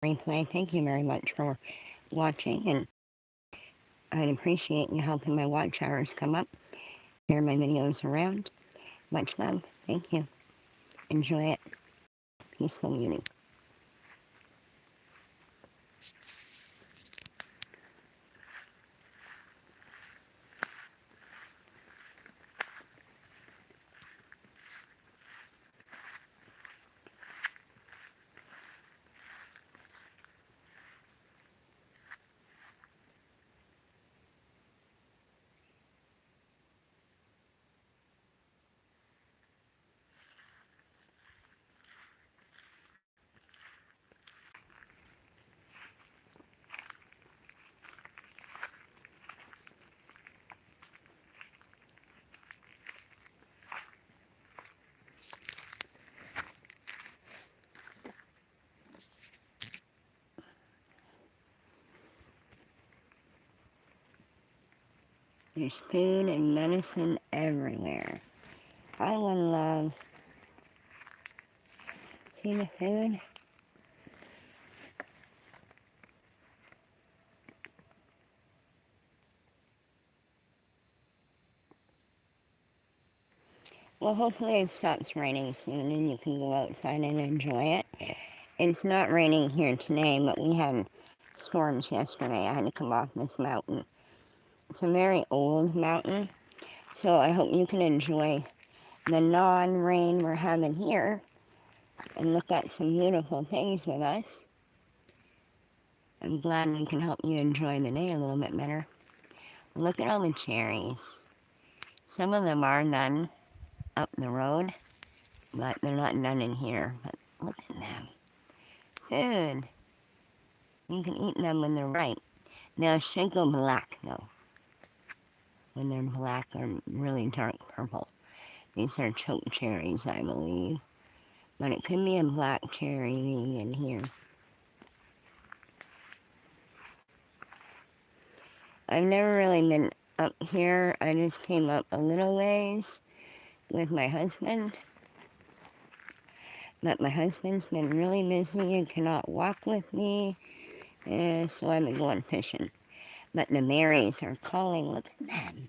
replay. Thank you very much for watching, and I'd appreciate you helping my watch hours come up. Share my videos around. Much love. Thank you. Enjoy it. Peaceful beauty. There's food and medicine everywhere. I would love. See the food? Well, hopefully it stops raining soon and you can go outside and enjoy it. It's not raining here today, but we had storms yesterday. I had to come off this mountain. It's a very old mountain, so I hope you can enjoy the non-rain we're having here and look at some beautiful things with us. I'm glad we can help you enjoy the day a little bit better. Look at all the cherries. Some of them are done up the road, but they're not done in here. But look at them. Food. You can eat them when they're ripe. They should go black, though. When they're black or really dark purple. These are choke cherries, I believe. But it could be a black cherry being in here. I've never really been up here. I just came up a little ways with my husband. But my husband's been really busy and cannot walk with me. So I've been going fishing. But the berries are calling. Look at them.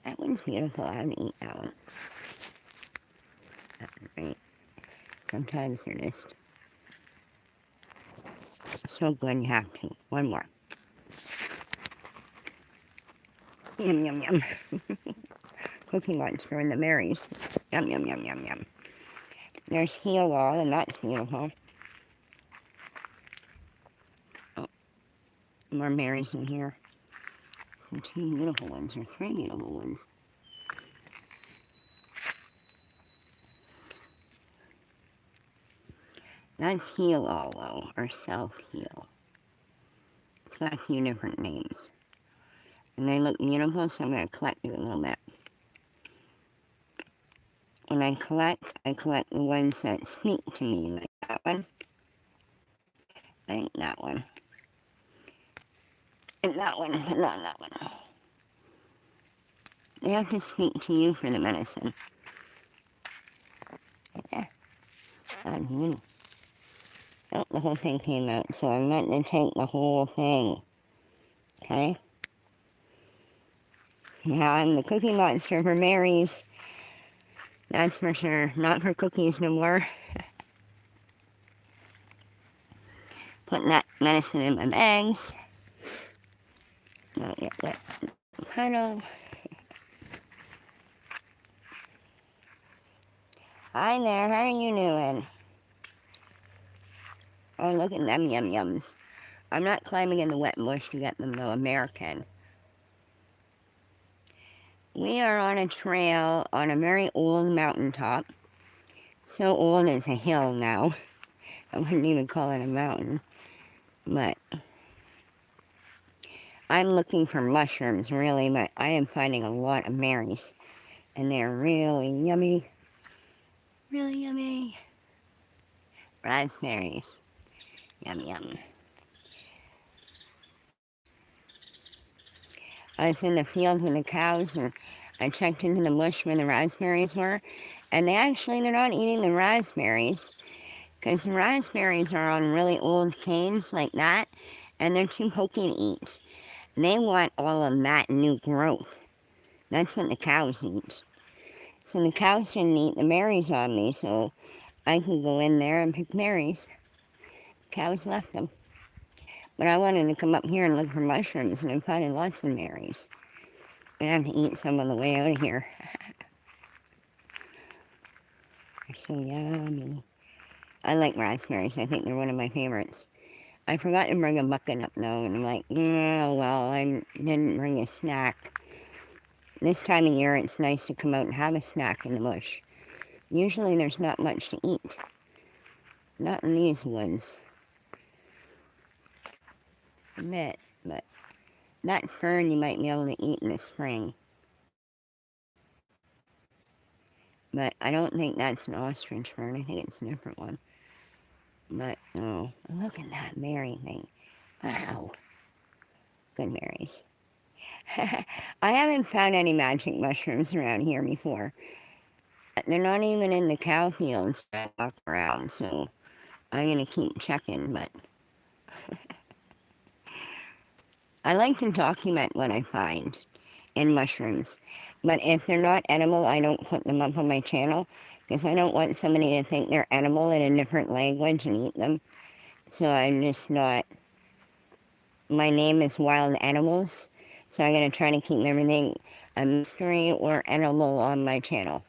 That one's beautiful. I would eat that one. Right. Sometimes they're just so good you have to. One more. Yum, yum, yum. Cookie Monster and the berries. Yum, yum, yum, yum, yum. There's Heal Wall, and that's beautiful. Oh, more berries in here. Some two beautiful ones, or three beautiful ones. That's Heal All, though, or Self-Heal. It's got a few different names. And they look beautiful, so I'm going to collect it a little bit. When I collect the ones that speak to me, like that one. I think that one. And that one, but not that one. They have to speak to you for the medicine. Yeah. Oh, the whole thing came out, so I meant to take the whole thing. Okay? Yeah, I'm the Cookie Monster for berries. That's for sure. Not for cookies no more. Putting that medicine in my bags. Not yet wet. Puddle. Hi there, how are you doing? Oh, look at them yum yums. I'm not climbing in the wet bush to get them though, American. We are on a trail on a very old mountaintop. So old it's a hill now. I wouldn't even call it a mountain. But I'm looking for mushrooms really, but I am finding a lot of berries. And they're really yummy. Really yummy. Raspberries. Yum yum. I was in the field with the cows and I checked into the bush where the raspberries were. And they're not eating the raspberries. Because the raspberries are on really old canes like that, and they're too pokey to eat. They want all of that new growth. That's what the cows eat. So the cows didn't eat the berries on me, so I could go in there and pick berries. Cows left them. But I wanted to come up here and look for mushrooms, and I'm finding lots of berries. I have to eat some on the way out of here. They're so yummy. I like raspberries. I think they're one of my favorites. I forgot to bring a bucket up though, and I'm like, yeah, well, I didn't bring a snack. This time of year, it's nice to come out and have a snack in the bush. Usually there's not much to eat. Not in these woods. A bit, but that fern you might be able to eat in the spring. But I don't think that's an ostrich fern. I think it's a different one. But, oh, look at that berry thing. Wow. Good berries. I haven't found any magic mushrooms around here before. They're not even in the cow fields that I walk around, so I'm going to keep checking, but I like to document what I find in mushrooms. But if they're not edible, I don't put them up on my channel, because I don't want somebody to think they're edible in a different language and eat them. So I'm just not. My name is Wild Animals, so I'm going to try to keep everything a mystery or edible on my channel.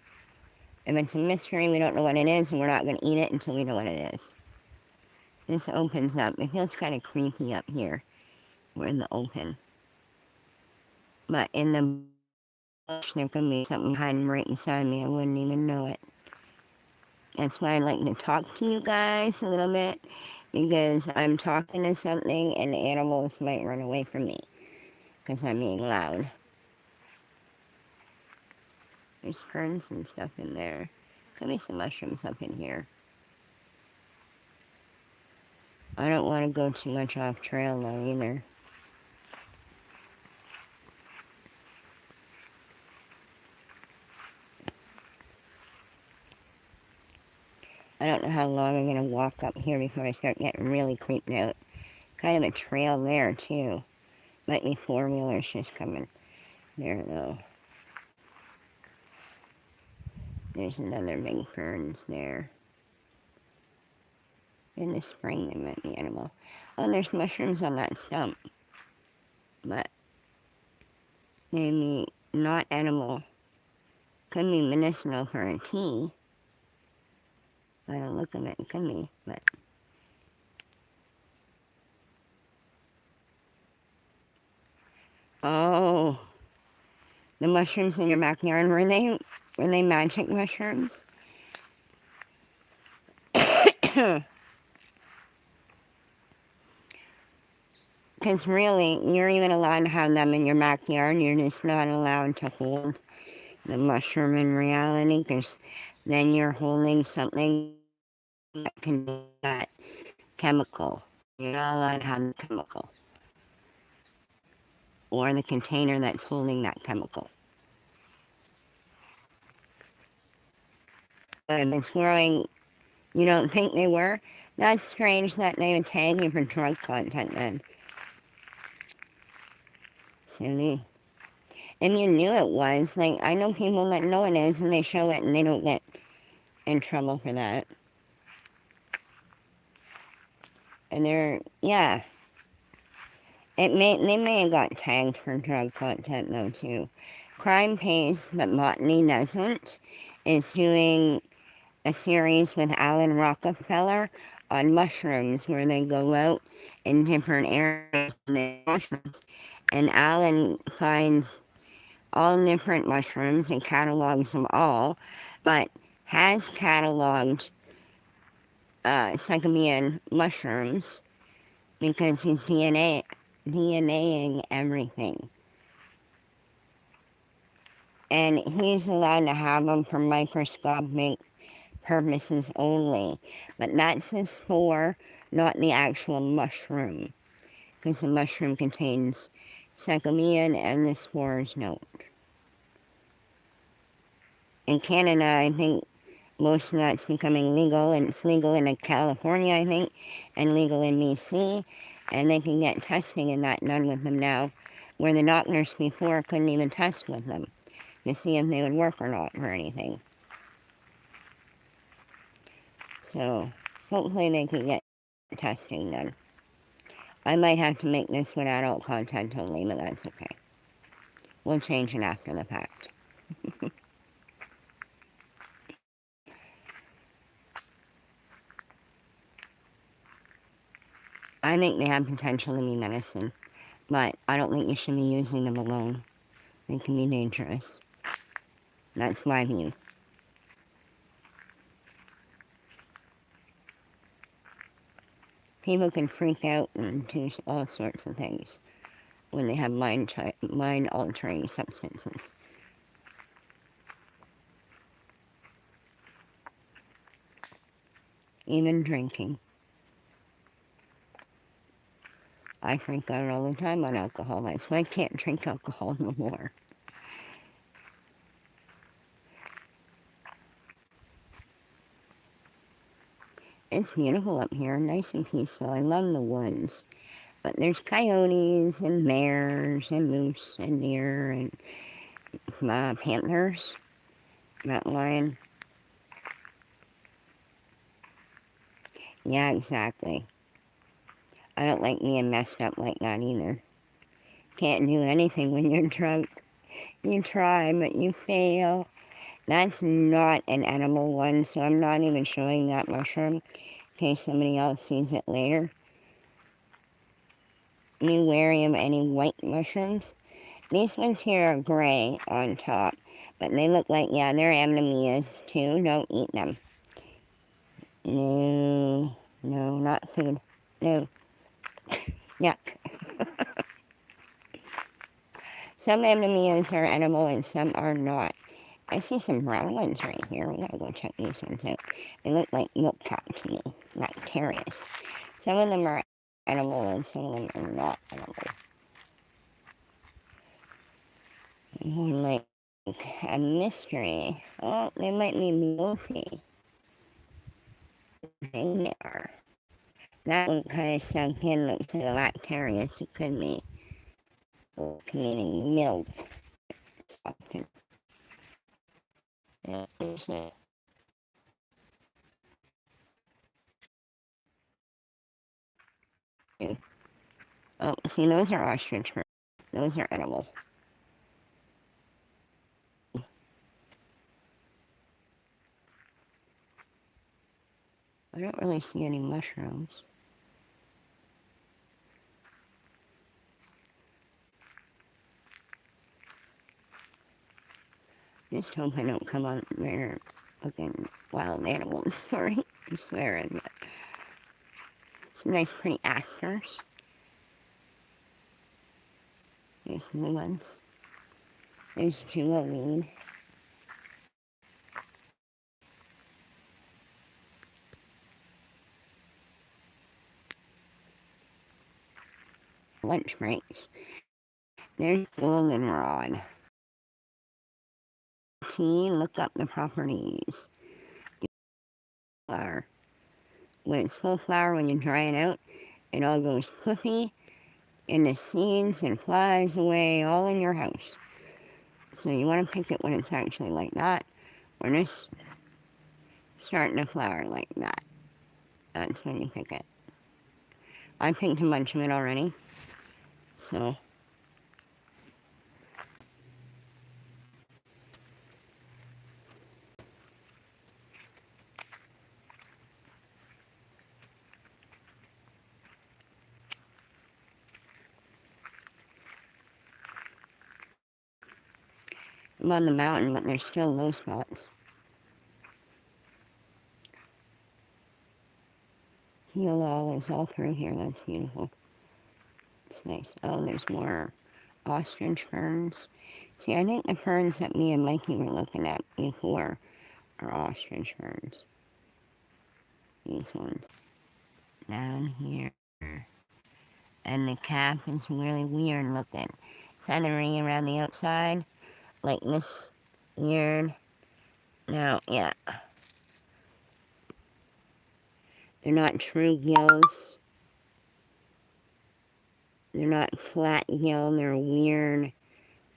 If it's a mystery, we don't know what it is, and we're not going to eat it until we know what it is. This opens up. It feels kind of creepy up here. We're in the open. But in the bush, there could be something hiding right beside me. I wouldn't even know it. That's why I'd like to talk to you guys a little bit, because I'm talking to something and animals might run away from me because I'm being loud. There's ferns and stuff in there. Could be some mushrooms up in here. I don't want to go too much off trail though either. I don't know how long I'm going to walk up here before I start getting really creeped out. Kind of a trail there too. Might be four-wheelers just coming there though. There's another big ferns there. In the spring they might be edible. Oh, there's mushrooms on that stump. But maybe not edible. Could be medicinal for a tea. By the look of it, it could be, but oh, the mushrooms in your backyard, were they magic mushrooms? Because really, you're even allowed to have them in your backyard. You're just not allowed to hold the mushroom in reality, because then you're holding something that can be that chemical. You're not allowed to have the chemical. Or the container that's holding that chemical. But if it's growing, you don't think they were? That's strange that they would tag you for drug content then. Silly. If you knew it was, like, I know people that know it is and they show it and they don't get in trouble for that. And yeah. They may have got tagged for drug content though too. Crime pays, but Botany doesn't. Is doing a series with Alan Rockefeller on mushrooms, where they go out in different areas and they mushrooms. And Alan finds all different mushrooms and catalogs them all, but has cataloged Sycamine mushrooms because he's DNAing everything. And he's allowed to have them for microscopic purposes only. But that's the spore, not the actual mushroom. Because the mushroom contains Sycamine and the spores don't. In Canada, I think most of that's becoming legal, and it's legal in California, I think, and legal in BC, and they can get testing and that done with them now, where the doctors before couldn't even test with them to see if they would work or not or anything. So hopefully they can get testing done. I might have to make this with adult content only, but that's okay. We'll change it after the fact. I think they have potential to be medicine, but I don't think you should be using them alone. They can be dangerous. That's my view. People can freak out and do all sorts of things when they have mind-altering substances. Even drinking. I freak out all the time on alcohol. That's why I can't drink alcohol no more. It's beautiful up here, nice and peaceful. I love the woods. But there's coyotes and bears and moose and deer and panthers, mountain lion. Yeah, exactly. I don't like being messed up like that either. Can't do anything when you're drunk. You try, but you fail. That's not an edible one, so I'm not even showing that mushroom in case somebody else sees it later. Be wary of any white mushrooms. These ones here are gray on top, but they look like, yeah, they're amanamias too. Don't eat them. No, no, not food. No. Yuck. Some amanamias are edible and some are not. I see some brown ones right here. We gotta go check these ones out. They look like milk cat to me, Lactarius. Some of them are edible and some of them are not edible. More like a mystery. Oh, they might be multi. They are. That one kind of sunk in, looks like a Lactarius. It could be. Meaning milk. Softened. Yeah, there's that. Oh, see, those are ostrich birds. Those are edible. I don't really see any mushrooms. Just hope I don't come on there looking wild animals. Sorry, I'm swearing. But some nice pretty asters. There's blue ones. There's jewelweed. Lunch breaks. There's goldenrod. Look up the properties. Flower. When it's full flower, when you dry it out, it all goes puffy, and the seeds and flies away all in your house. So you want to pick it when it's actually like that, when it's starting to flower like that. That's when you pick it. I picked a bunch of it already, so. I'm on the mountain, but there's still low spots. Heal all is all through here. That's beautiful. It's nice. Oh, there's more ostrich ferns. See, I think the ferns that me and Mikey were looking at before are ostrich ferns. These ones. Down here. And the cap is really weird looking. Feathery around the outside. Like this weird. Now, yeah. They're not true gills. They're not flat gill. They're a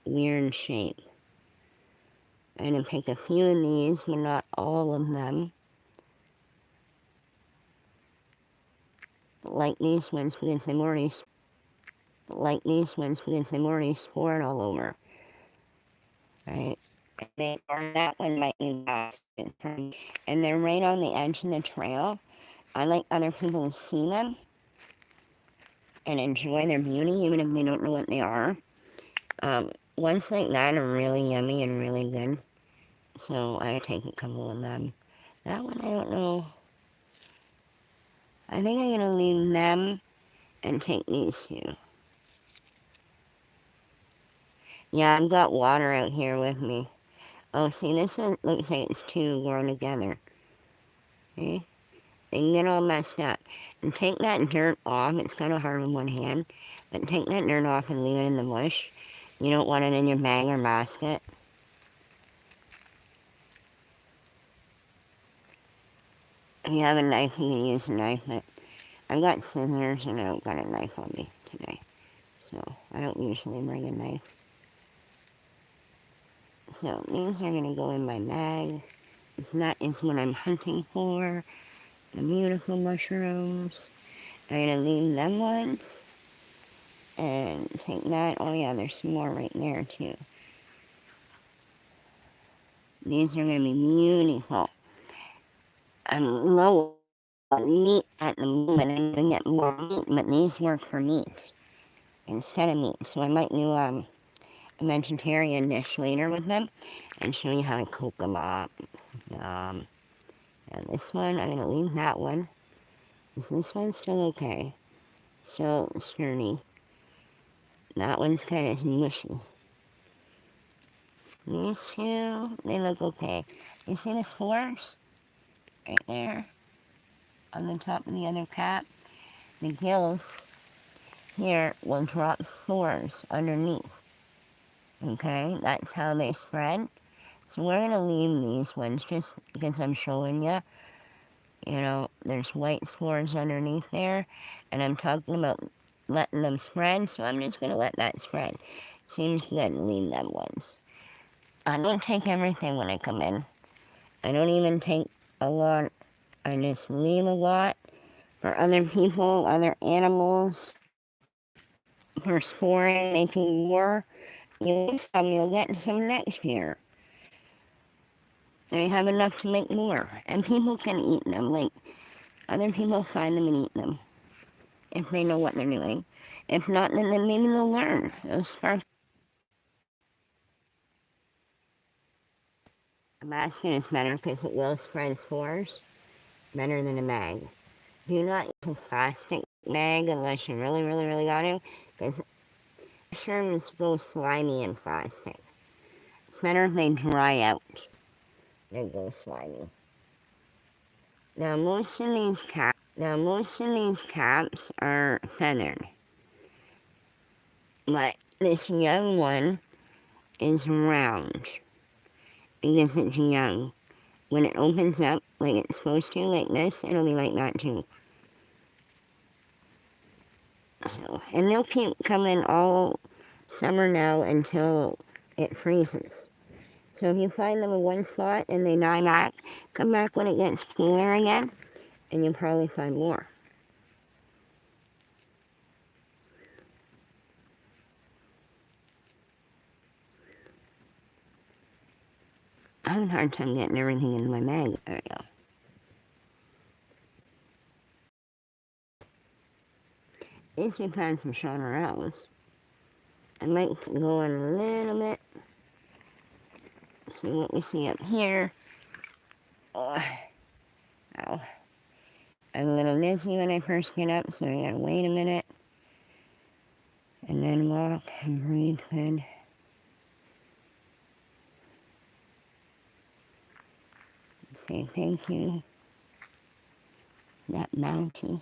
weird shape. I'm going to pick a few of these, but not all of them. Like these ones because they've already spored all over. Right? That one might be basket. And they're right on the edge of the trail. I like other people to see them and enjoy their beauty, even if they don't know what they are. Ones like that are really yummy and really good. So I take a couple of them. That one I don't know. I think I'm going to leave them and take these two. Yeah, I've got water out here with me. Oh, see, this one looks like it's two grown together. Okay? They can get all messed up. And take that dirt off. It's kind of hard with one hand. But take that dirt off and leave it in the bush. You don't want it in your bag or basket. If you have a knife, you can use a knife. But I've got scissors and I don't got a knife on me today. So I don't usually bring a knife. So these are going to go in my bag. That is what I'm hunting for. The beautiful mushrooms. I'm going to leave them ones. And take that. Oh yeah, there's some more right there too. These are going to be beautiful. I'm low on meat at the moment. I'm going to get more meat, but these work for meat instead of meat. So I might do a vegetarian dish later with them and show you how to cook them up. And this one, I'm going to leave that one. Is this one still okay? Still sturdy. That one's kind of mushy. These two, they look okay. You see the spores? Right there. On the top of the other cap. The gills here will drop spores underneath. Okay? That's how they spread. So we're going to leave these ones just because I'm showing you. You know, there's white spores underneath there. And I'm talking about letting them spread. So I'm just going to let that spread. Seems good to leave them ones. I don't take everything when I come in. I don't even take a lot. I just leave a lot for other people, other animals, for sporing, making more. You leave some, you'll get some next year. And you have enough to make more. And people can eat them. Like, other people find them and eat them. If they know what they're doing. If not, then maybe they'll learn. It'll spark. A basket is better because it will spread spores better than a bag. Do not use a plastic bag unless you really, really, really got to, because mushrooms go slimy in plastic. It's better if they dry out than go slimy. Now most of these caps are feathered, but this young one is round because it's young. When it opens up like it's supposed to, like this, it'll be like that too. So, and they'll keep coming all summer now until it freezes. So if you find them in one spot and they die back, come back when it gets cooler again, and you'll probably find more. I have a hard time getting everything in my bag. There we go. These we found some chaparrals. I might go in a little bit. See what we see up here. Oh, ow. I'm a little dizzy when I first get up, so I gotta wait a minute. And then walk and breathe good. Say thank you. That bounty.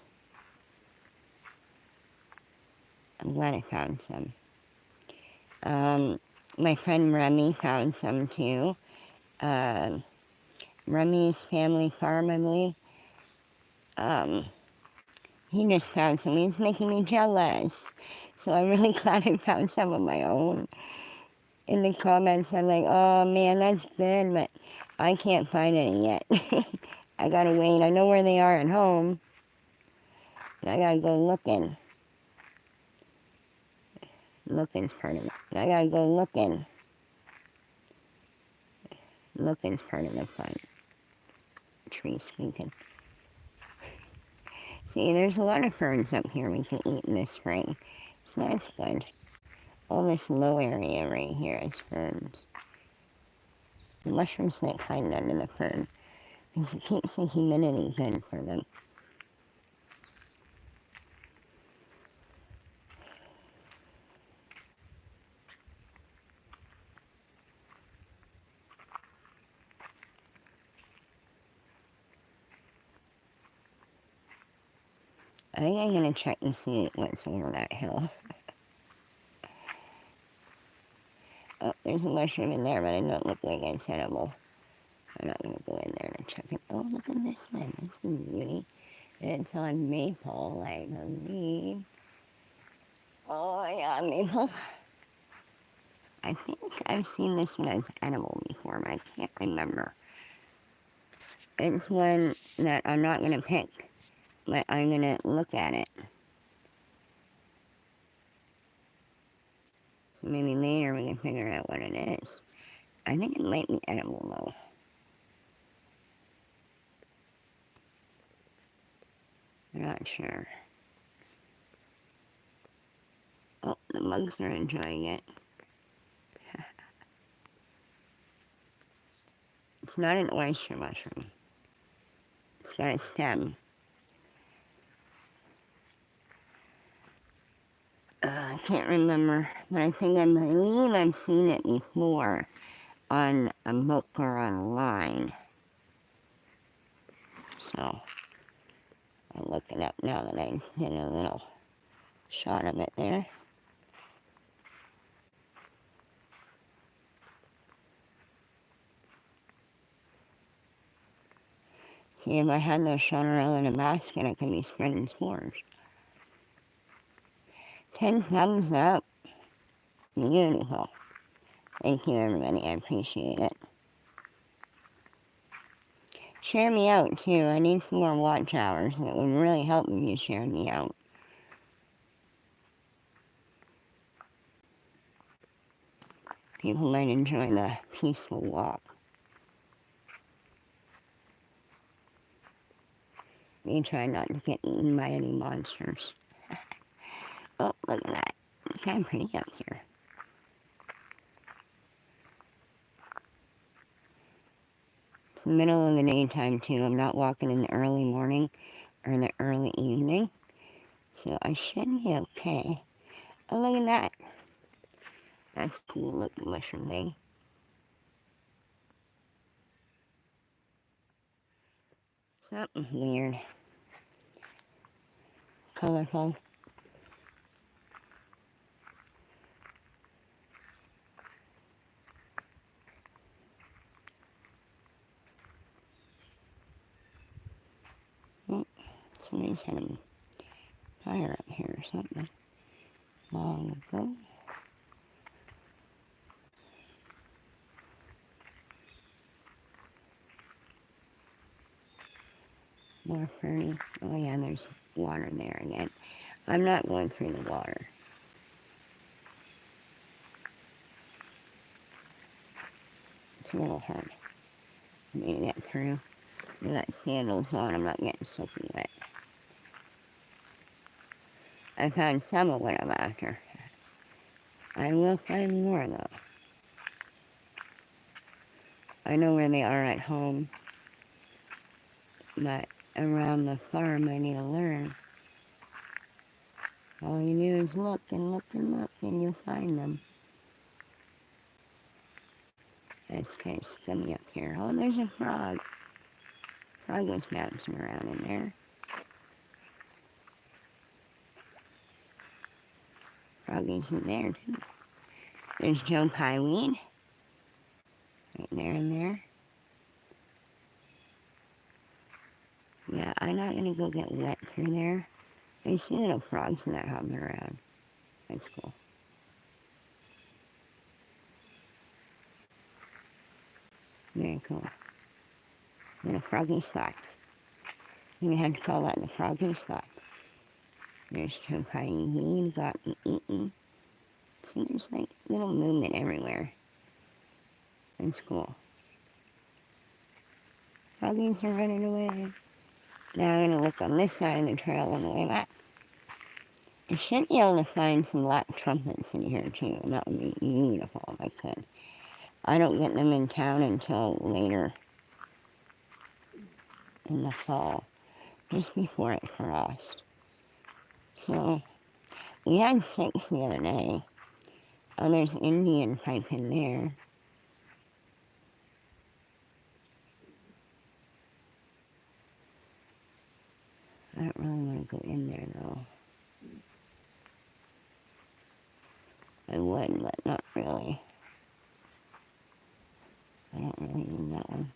I'm glad I found some. My friend Remy found some too. Remy's Family Farm, I believe. Um, he just found some. He's making me jealous. So I'm really glad I found some of my own. In the comments, I'm like, oh man, that's good, but I can't find any yet. I gotta wait. I know where they are at home, but I gotta go looking. Looking's part of it. I gotta go looking. Looking's part of the fun. Tree speaking. See, there's a lot of ferns up here we can eat in the spring. So that's good. All this low area right here is ferns. The mushrooms that hide under the fern, because it keeps the humidity good for them. I think I'm gonna check and see what's over that hill. Oh, there's a mushroom in there, but it don't look like it's edible. I'm not gonna go in there and check it. Oh, look at this one. This one's beauty. It's on maple, I believe. Oh yeah, maple. I think I've seen this one as edible before, but I can't remember. It's one that I'm not gonna pick, but I'm gonna look at it. So maybe later we can figure out what it is. I think it might be edible though. I'm not sure. Oh, the bugs are enjoying it. It's not an oyster mushroom. It's got a stem. I can't remember, but I believe I've seen it before on a book or online. So, I'll look it up now that I did a little shot of it there. See, if I had those shot around in a basket, I could be spreading spores. 10 thumbs up. Beautiful. Thank you, everybody. I appreciate it. Share me out, too. I need some more watch hours, and it would really help if you shared me out. People might enjoy the peaceful walk. Me try not to get eaten by any monsters. Oh, look at that. It's kind of pretty up here. It's the middle of the daytime, too. I'm not walking in the early morning or the early evening. So I should be okay. Oh, look at that. That's a cool looking mushroom thing. Something weird. Colorful. Oh, somebody's had a fire up here or something. Long ago. More ferny. Oh yeah, there's water there again. I'm not going through the water. It's a little hard for me to get through. I got sandals on, I'm not getting soaking wet. I found some of what I'm after. I will find more though. I know where they are at home, but around the farm I need to learn. All you do is look and look and look and you'll find them. It's kind of scummy up here. Oh, there's a frog. Frog was bouncing around in there. Froggy's in there too. There's Joe Pyeweed. Right there and there. Yeah, I I not going to go get wet through there? I see little frogs that hop around. That's cool. Very cool. Little froggy spot. You had to call that the froggy spot. There's Tokai weed got me eaten. See, there's like little movement everywhere. That's cool. Froggies are running away. Now I'm gonna look on this side of the trail on the way back. I should be able to find some black trumpets in here too, and that would be beautiful if I could. I don't get them in town until later in the fall, just before it frosts. So, we had 6 the other day. Oh, there's Indian pipe in there. I don't really want to go in there though. I would, but not really. I don't really need that one.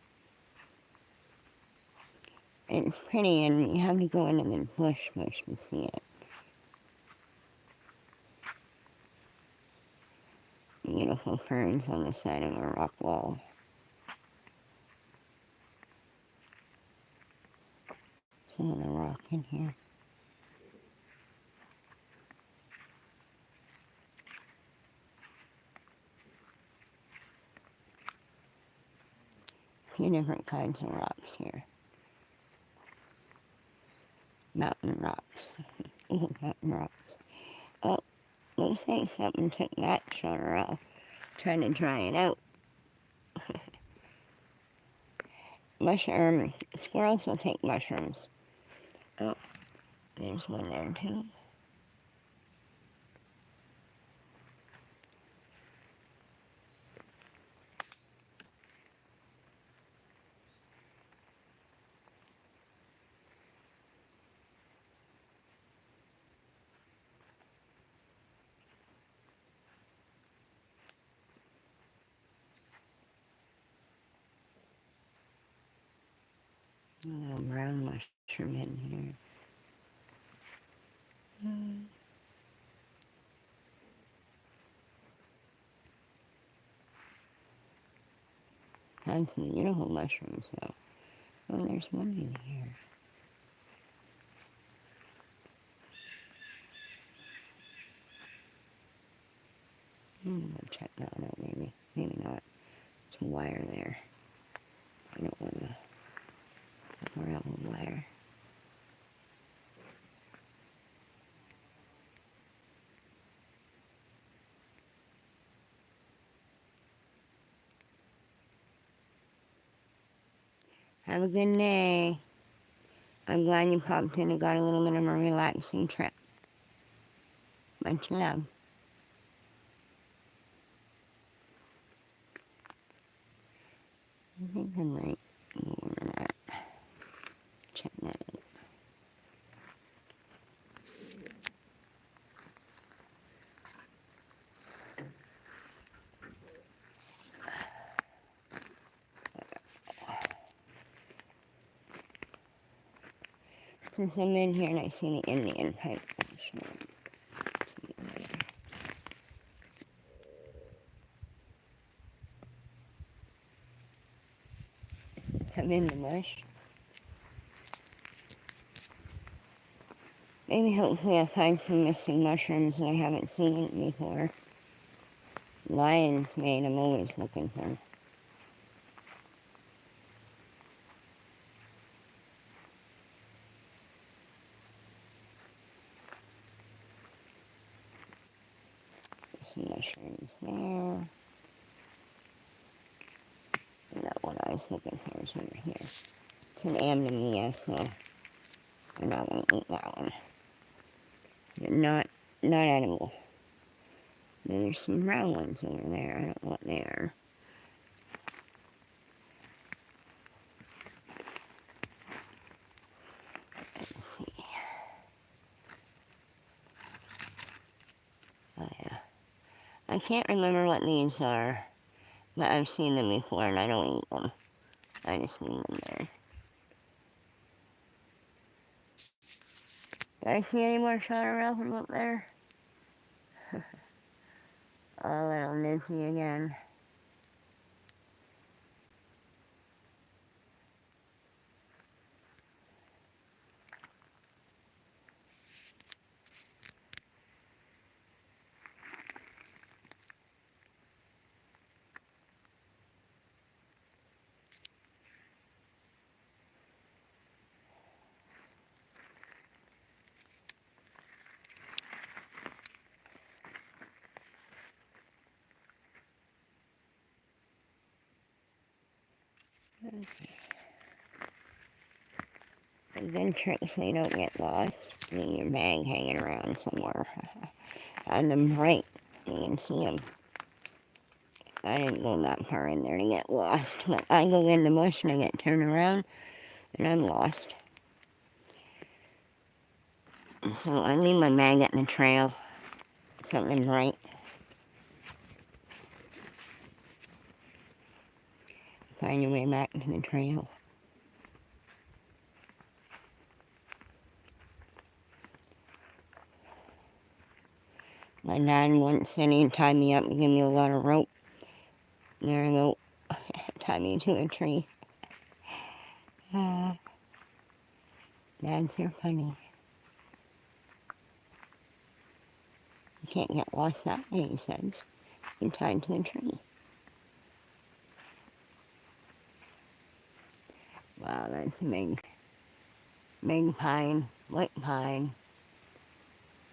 It's pretty, and you have to go into the bush to see it. Beautiful ferns on the side of a rock wall. Some of the rock in here. A few different kinds of rocks here. Mountain rocks. Mountain rocks. Oh, looks like something took that shutter off. Trying to dry it out. Squirrels will take mushrooms. Oh, there's one there too. A little brown mushroom in here. Had some beautiful mushrooms though. Oh, there's one in here. I'm gonna check that one out maybe. Maybe not. There's a wire there. I don't want to grab a wire. Have a good day. I'm glad you popped in and got a little bit of a relaxing trip. Much love. I think I might go over that. Check that out. Since I'm in here and I see the Indian pipe, I'm sure. Since I'm in the bush. Maybe hopefully I'll find some missing mushrooms that I haven't seen before. Lion's mane, I'm always looking for. Some mushrooms there. And that one I was looking for is over here. It's an ammonia, so I'm not going to eat that one. They're not edible. Then there's some brown ones over there. I don't know what they are. Let's see. Oh yeah. I can't remember what these are, but I've seen them before and I don't eat them. I just leave them there. Do I see any more Shawner from up there? Oh, little Mizzy again. A good trick so you don't get lost. Leave your bag hanging around somewhere. On the right, you can see them. I didn't go that far in there to get lost, but I go in the bush and I get turned around and I'm lost. So I leave my bag at the trail. Something bright. Find your way back to the trail. My dad once said he'd tie me up and give me a lot of rope. There I go. Tie me to a tree. Dads, you're funny. You can't get lost that way, he says. You're tied to the tree. Wow, that's a big pine, white pine.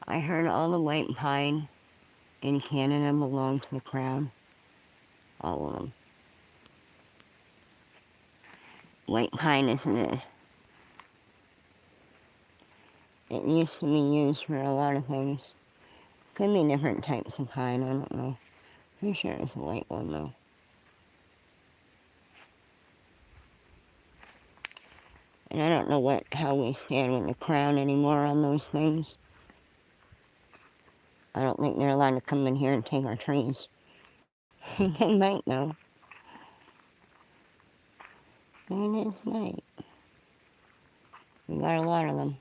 I heard all the white pine in Canada belong to the Crown. All of them. White pine isn't it? It used to be used for a lot of things. Could be different types of pine, I don't know. Pretty sure it's a white one though. And I don't know how we stand with the Crown anymore on those things. I don't think they're allowed to come in here and take our trees. They might though. They just might. We got a lot of them.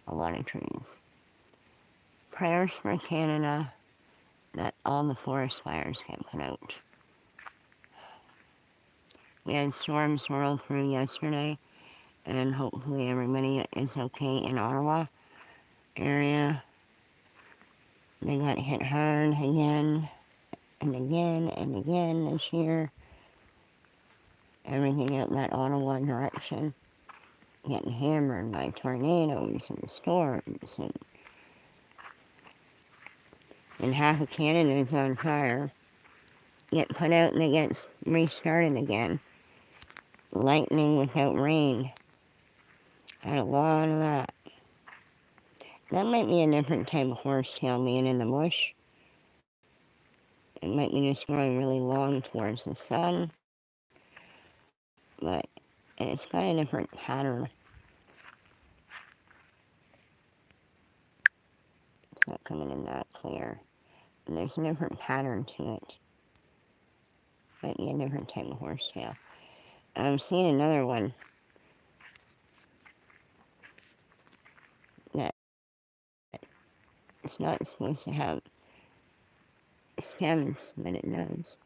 A lot of trees. Prayers for Canada that all the forest fires get put out. We had storms roll through yesterday, and hopefully everybody is okay in Ottawa area. They got hit hard again and again and again this year. Everything out in that Ottawa direction getting hammered by tornadoes and storms, and half of Canada is on fire. Get put out and it gets restarted again. Lightning without rain. Had a lot of that. That might be a different type of horsetail being in the bush. It might be just growing really long towards the sun. But it's got a different pattern. It's not coming in that clear. And there's a different pattern to it. Might be a different type of horsetail. I'm seeing another one that it's not supposed to have stems, but it does.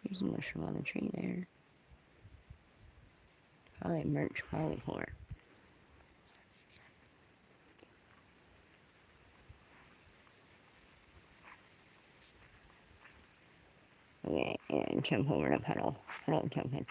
There's a mushroom on the tree there. Probably birch polypore. Okay, and jump over to Puddle. Puddle jumping.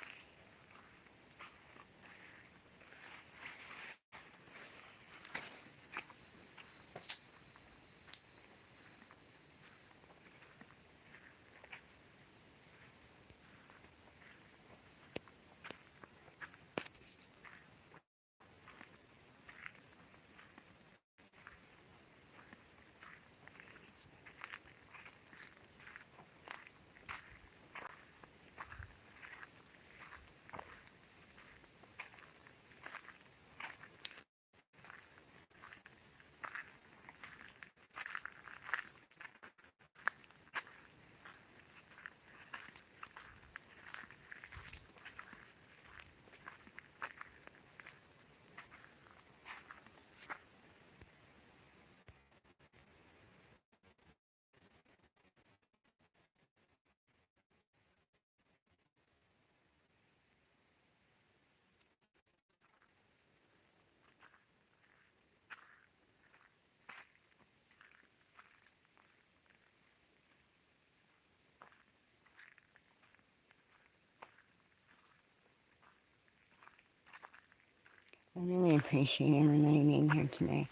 I really appreciate everybody being here today.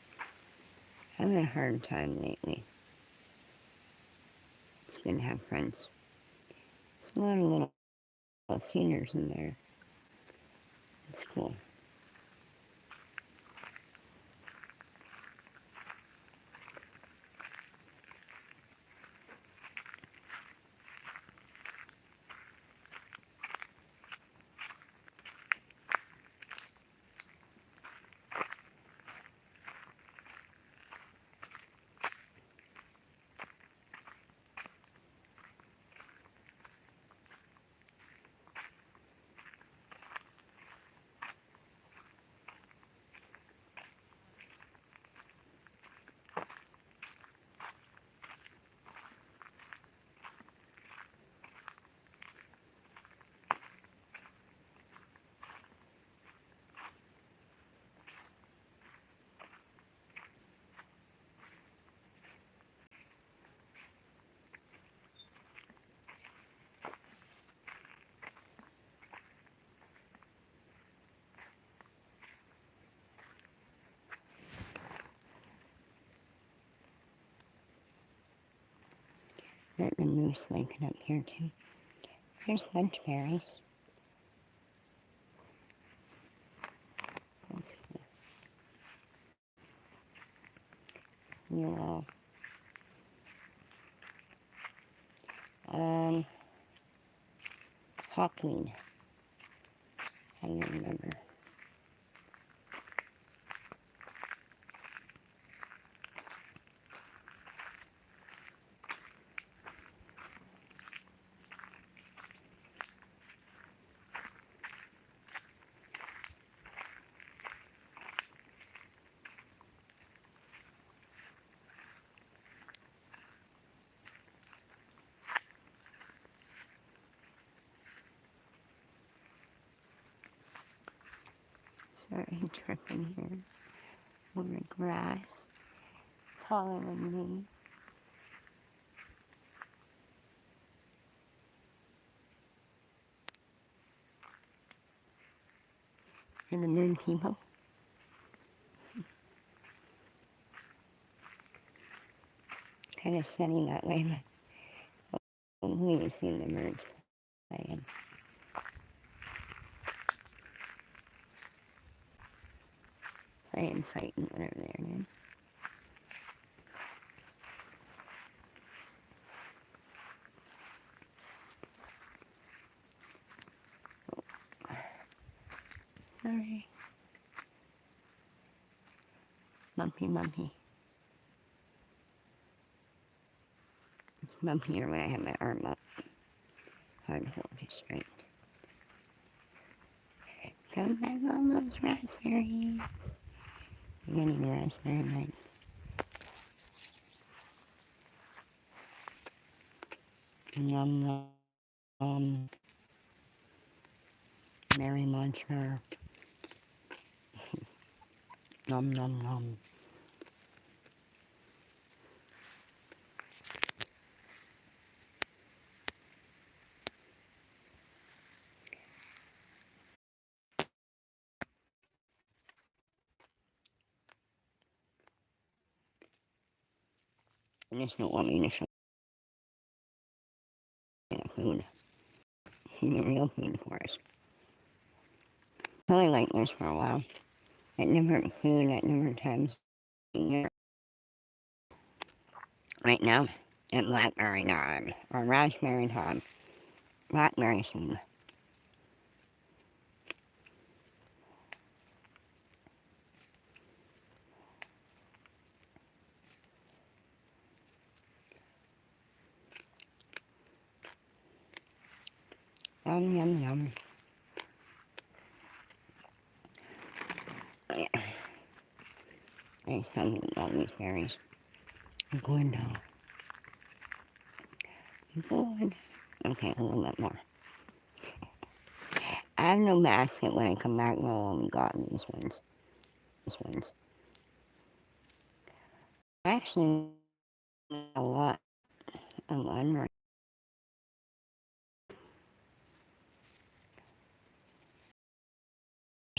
I'm having a hard time lately. It's good to have friends. There's a lot of little seniors in there. It's cool. Got the moose linking up here too. Here's bunch berries. That's cool. Yellow. Hawkweed. I don't remember. Sorry, tripping here. Over grass. Taller than me. And the moon people. Kind of sunny that way, but we see the birds playing. Playing, fighting, whatever they're doing. Sorry. Mumpy. It's mumpier when I have my arm up. Hard to hold it straight. Come back on those raspberries. I'm getting the raspberry right. Yum yum. Mary Muncher. Nom nom nom. I just don't want me to show food. The real food for us. Really like this for a while. At different food, at different times. Right now, at blackberry time, or raspberry time. Blackberry soon. Yum, yum, yum. Yeah. I just can't eat all these berries. Good now. Good. Okay, a little bit more. I have no basket when I come back. No, I only got these ones. These ones. Actually, a lot of one.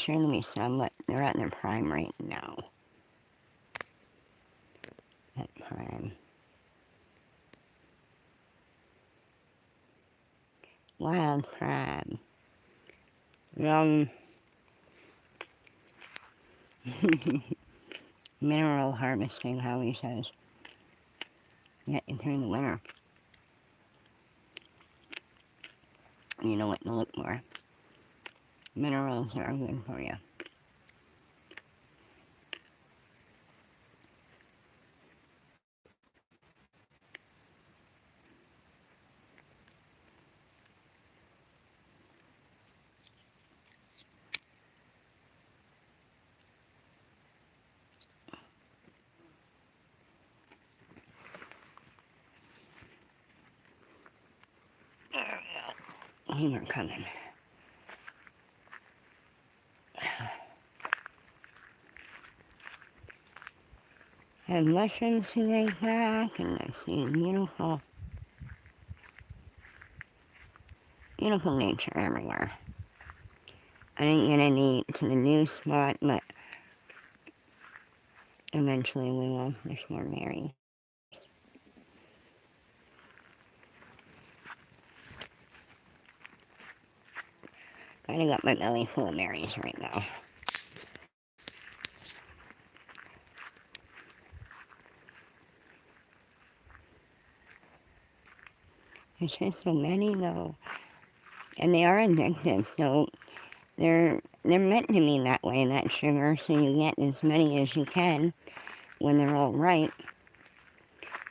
sure there'll be some, but they're at their prime right now. At prime. Wild crab. Mineral harvesting, how he says. Get you through the winter. You know what to look for. Minerals are good for you. They were coming. I have mushrooms to make back, and I see beautiful, beautiful nature everywhere. I didn't get any to the new spot, but eventually we will. There's more berries. Kinda got my belly full of berries right now. There's just so many though. And they are addictive, so they're meant to be that way, that sugar, so you get as many as you can when they're all ripe.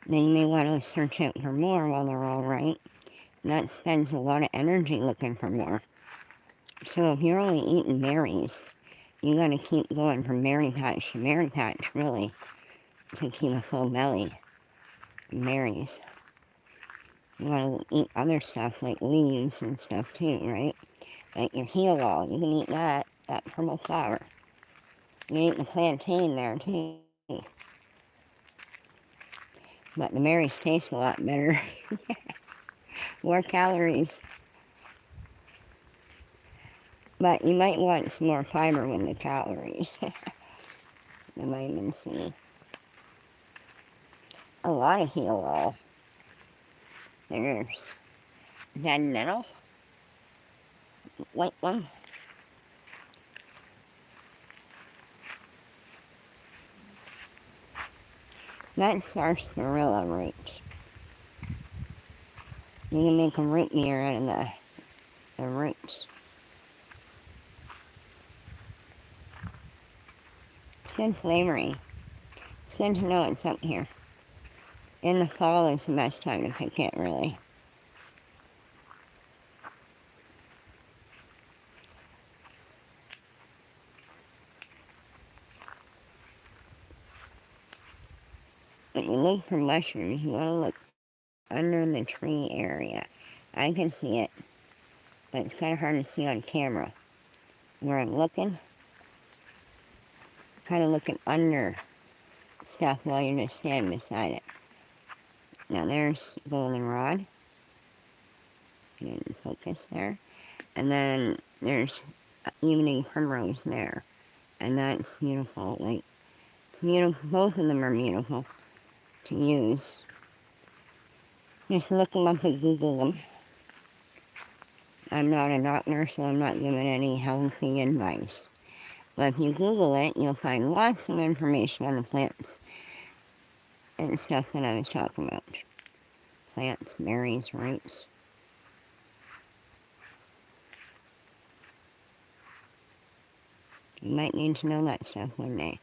Then you may want to search out for more while they're all ripe. And that spends a lot of energy looking for more. So if you're only eating berries, you gotta keep going from berry patch to berry patch, really, to keep a full belly of berries. You wanna eat other stuff like leaves and stuff too, right? Like your healall, you can eat that purple flower. You can eat the plantain there too. But the berries taste a lot better. More calories. But you might want some more fiber with the calories. The vitamin C. A lot of healall. There's dead nettle. White one. That's sarsaparilla root. You can make a root beer out of the roots. It's good flavoring. It's good to know it's up here. In the fall is the best time to pick it, really. When you look for mushrooms, you want to look under the tree area. I can see it, but it's kind of hard to see on camera. Where I'm looking, kind of looking under stuff while you're just standing beside it. Now there's goldenrod. Didn't focus there. And then there's evening primrose there. And that's beautiful. Like, it's beautiful. Both of them are beautiful to use. Just look them up and Google them. I'm not a doctor, so I'm not giving any healthy advice. But if you Google it, you'll find lots of information on the plants and stuff that I was talking about. Plants, berries, roots. You might need to know that stuff one day.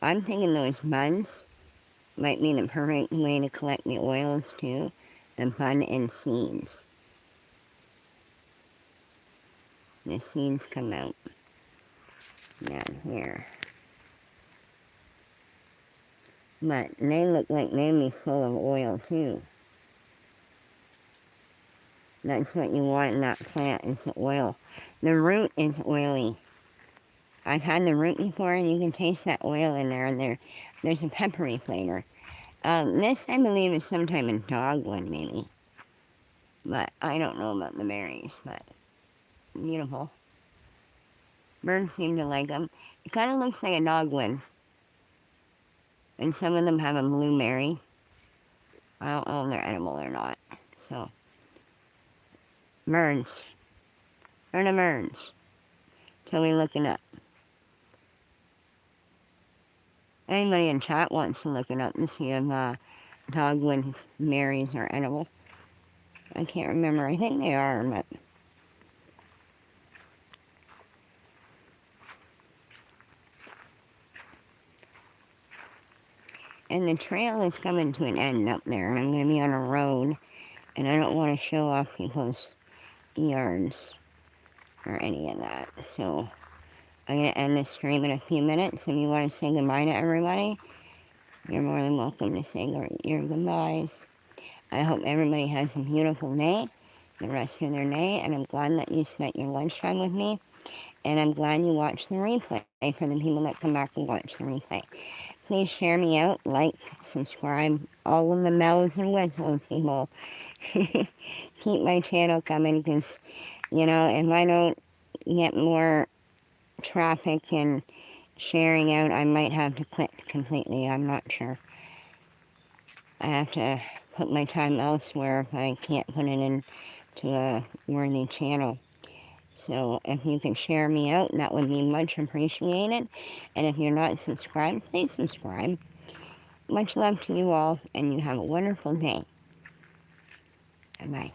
I'm thinking those buds might be the perfect way to collect the oils too. The bud and seeds. The seeds come out down here. But they look like they'd be full of oil too. That's what you want in that plant, is the oil. The root is oily. I've had the root before, and you can taste that oil in there, and there's a peppery flavor. This, I believe, is some type of dogwood, maybe. But I don't know about the berries, but beautiful. Birds seem to like them. It kind of looks like a dogwood. And some of them have a blue Mary. I don't know if they're edible or not. So, birds. Where are the birds? Tell me looking up. Anybody in chat wants to look it up and see if dogwood Marys are edible. I can't remember. I think they are, but... And the trail is coming to an end up there, and I'm going to be on a road, and I don't want to show off people's yards or any of that. So I'm going to end this stream in a few minutes. If you want to say goodbye to everybody, you're more than welcome to say your goodbyes. I hope everybody has a beautiful day, the rest of their day, and I'm glad that you spent your lunchtime with me, and I'm glad you watched the replay for the people that come back and watch the replay. Please share me out, like, subscribe, all of the bells and whistles, people. Keep my channel coming, because, you know, if I don't get more traffic and sharing out, I might have to quit completely. I'm not sure. I have to put my time elsewhere if I can't put it into a worthy channel. So if you can share me out, that would be much appreciated. And if you're not subscribed, please subscribe. Much love to you all, and you have a wonderful day. Bye-bye.